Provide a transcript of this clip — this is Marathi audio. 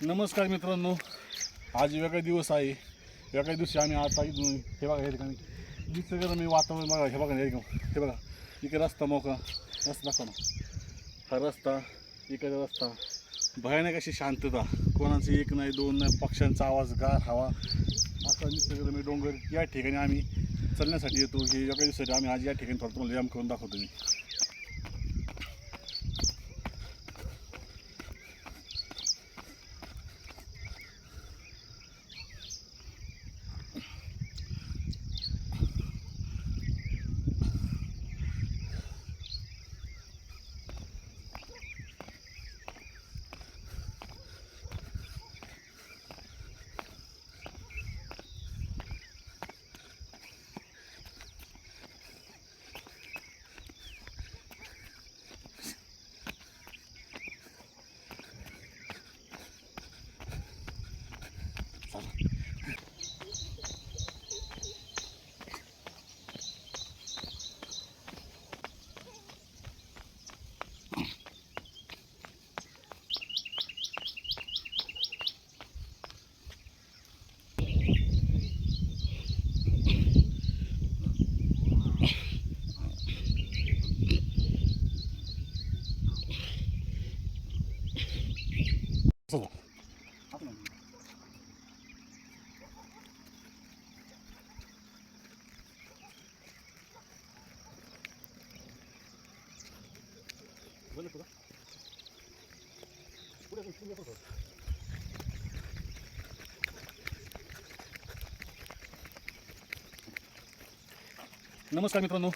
नमस्कार मित्रांनो, आज वेगळा दिवस आहे. वेगळ्या दिवशी आम्ही आता इथून हे बघा या ठिकाणी निसर्गरम्य वातावरण बघा. हे बघा हे बघा इकडे रस्ता मोकळा रस्ता दाखवा ना. हा रस्ता इकडे रस्ता भयानक अशी शांतता, कोणाचं एक नाही दोन नाही, पक्ष्यांचा आवाज, गार हवा, असा निसर्गरम्य डोंगर या ठिकाणी आम्ही चलण्यासाठी येतो. हे वेगळ्या दिवसासाठी आम्ही आज या ठिकाणी थोडं तुम्हाला व्यायाम करून दाखवतो मी. नमस्कार मित्रांनो,